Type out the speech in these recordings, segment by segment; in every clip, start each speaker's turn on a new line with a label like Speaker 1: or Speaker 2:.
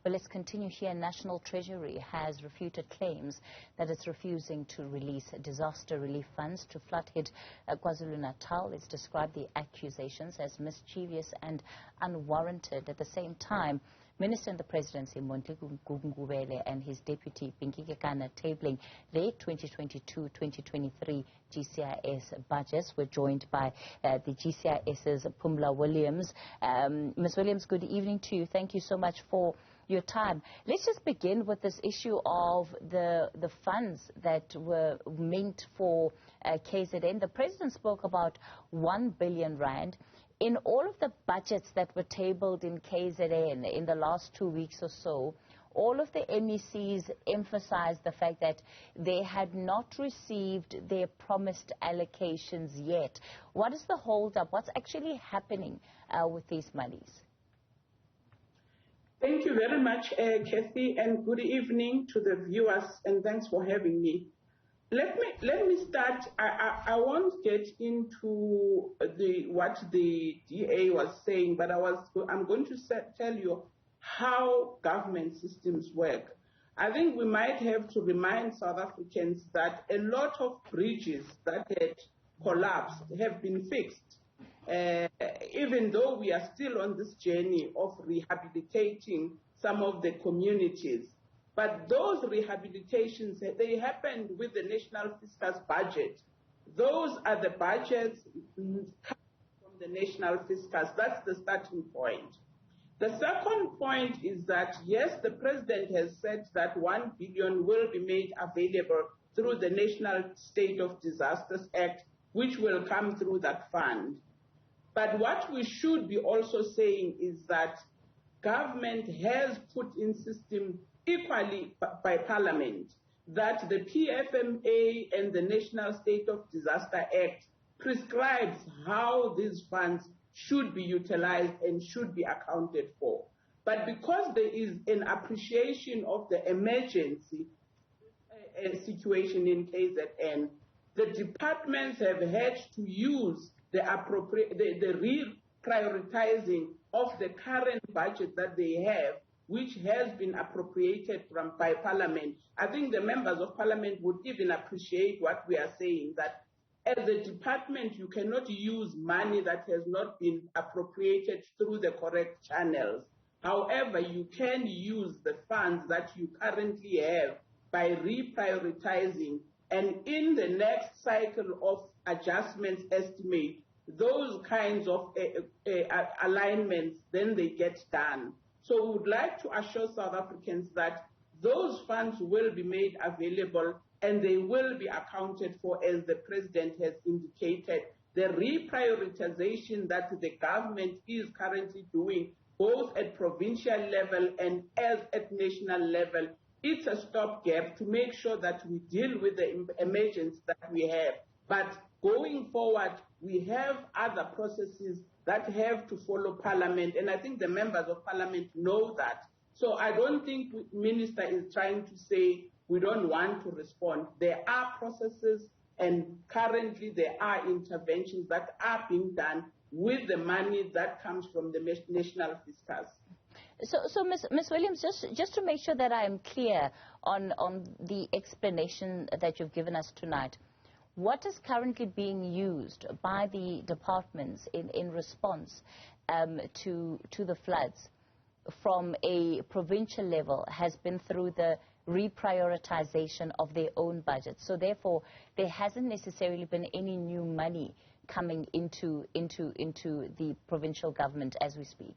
Speaker 1: Well, let's continue here. National Treasury has refuted claims that it's refusing to release disaster relief funds to flood-hit KwaZulu-Natal. It's described the accusations as mischievous and unwarranted. At the same time, Minister in the Presidency, Mondli Gungubele, and his deputy, Kekana, tabling their 2022-2023 GCIS budgets were joined by the GCIS's Phumla Williams. Ms. Williams, good evening to you. Thank you so much for your time. Let's just begin with this issue of the funds that were meant for KZN. The President spoke about 1 billion rand. In all of the budgets that were tabled in KZN in the last 2 weeks or so, all of the MECs emphasized the fact that they had not received their promised allocations yet. What is the hold-up? What's actually happening with these monies?
Speaker 2: Thank you very much, Kathy, and good evening to the viewers, and thanks for having me. Let me start. I won't get into what the DA was saying, but I'm going to tell you how government systems work. I think we might have to remind South Africans that a lot of bridges that had collapsed have been fixed. Even though we are still on this journey of rehabilitating some of the communities. But those rehabilitations, they happened with the National Fiscus budget. Those are the budgets coming from the National Fiscus. That's the starting point. The second point is that, yes, the President has said that 1 billion will be made available through the National State of Disasters Act, which will come through that fund. But what we should be also saying is that government has put in system equally by Parliament that the PFMA and the National State of Disaster Act prescribes how these funds should be utilized and should be accounted for. But because there is an appreciation of the emergency situation in KZN, the departments have had to use the reprioritizing of the current budget that they have, which has been appropriated by Parliament. I think the members of Parliament would even appreciate what we are saying, that as a department, you cannot use money that has not been appropriated through the correct channels. However, you can use the funds that you currently have by reprioritizing, and in the next cycle of adjustments estimate, those kinds of alignments, then they get done. So we would like to assure South Africans that those funds will be made available and they will be accounted for as the President has indicated. The reprioritization that the government is currently doing, both at provincial level and as at national level, it's a stopgap to make sure that we deal with the emergency that we have. But going forward, we have other processes that have to follow Parliament, and I think the members of Parliament know that. So I don't think the Minister is trying to say we don't want to respond. There are processes, and currently there are interventions that are being done with the money that comes from the National Fiscus.
Speaker 1: So Ms. Williams, just to make sure that I am clear on the explanation that you've given us tonight, what is currently being used by the departments in response to the floods from a provincial level has been through the reprioritization of their own budgets. So therefore, there hasn't necessarily been any new money coming into the provincial government as we speak.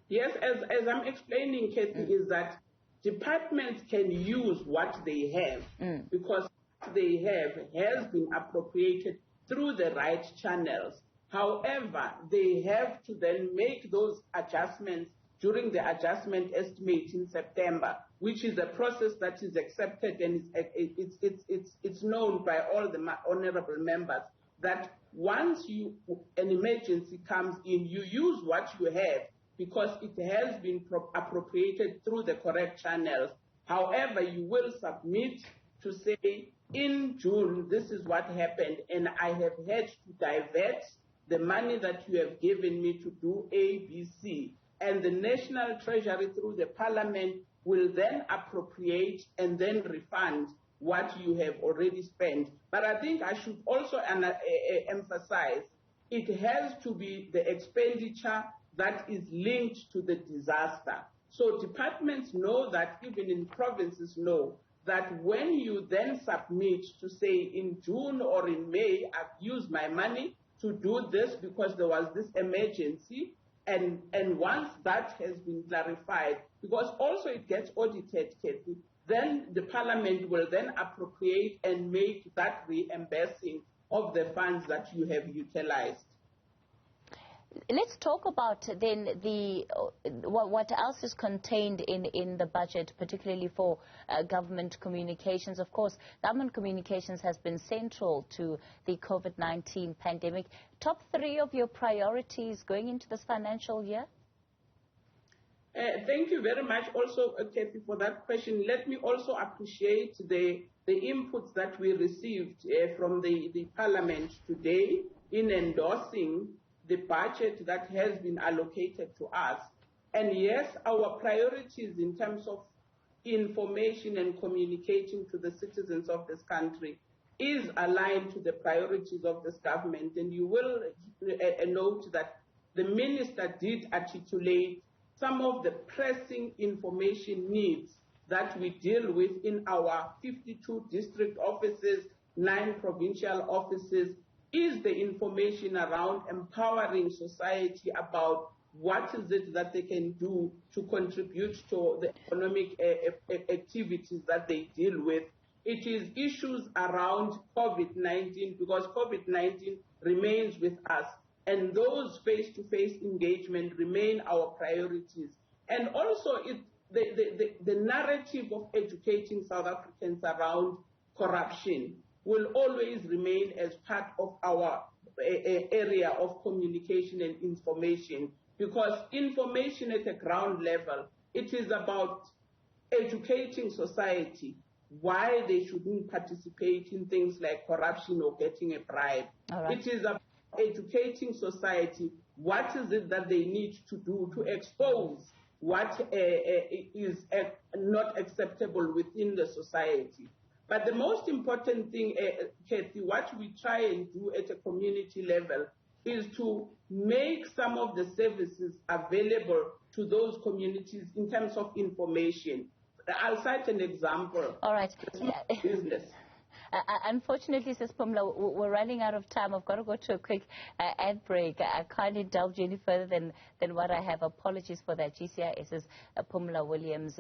Speaker 2: Yes, as I'm explaining, Kathy, is that departments can use what they have because what they have has been appropriated through the right channels. However, they have to then make those adjustments during the adjustment estimate in September, which is a process that is accepted and it's known by all the honorable members that once an emergency comes in, you use what you have because it has been appropriated through the correct channels. However, you will submit to say, in June, this is what happened, and I have had to divert the money that you have given me to do A, B, C. and the National Treasury through the Parliament will then appropriate and then refund what you have already spent. But I think I should also emphasize, it has to be the expenditure that is linked to the disaster. So departments know that, even in provinces know, that when you then submit to say in June or in May, I've used my money to do this because there was this emergency, and once that has been clarified, because also it gets audited, Kathy, then the Parliament will then appropriate and make that reimbursing of the funds that you have utilized.
Speaker 1: Let's talk about then what else is contained in the budget, particularly for government communications. Of course, government communications has been central to the COVID-19 pandemic. Top 3 of your priorities going into this financial year?
Speaker 2: Thank you very much also, Kathy, for that question. Let me also appreciate the inputs that we received from the Parliament today in endorsing the budget that has been allocated to us. And yes, our priorities in terms of information and communicating to the citizens of this country is aligned to the priorities of this government. And you will note that the minister did articulate some of the pressing information needs that we deal with in our 52 district offices, 9 provincial offices, is the information around empowering society about what is it that they can do to contribute to the economic activities that they deal with. It is issues around COVID-19, because COVID-19 remains with us, and those face-to-face engagement remain our priorities. And also the narrative of educating South Africans around corruption will always remain as part of our area of communication and information, because information at the ground level, it is about educating society why they shouldn't participate in things like corruption or getting a bribe. Right. It is about educating society what is it that they need to do to expose what is not acceptable within the society. But the most important thing, Kathy, what we try and do at a community level is to make some of the services available to those communities in terms of information. I'll cite an example.
Speaker 1: All right.
Speaker 2: Business.
Speaker 1: Unfortunately, Ms. Phumla, we're running out of time. I've got to go to a quick ad break. I can't indulge any further than what I have. Apologies for that. GCIS's Phumla Williams.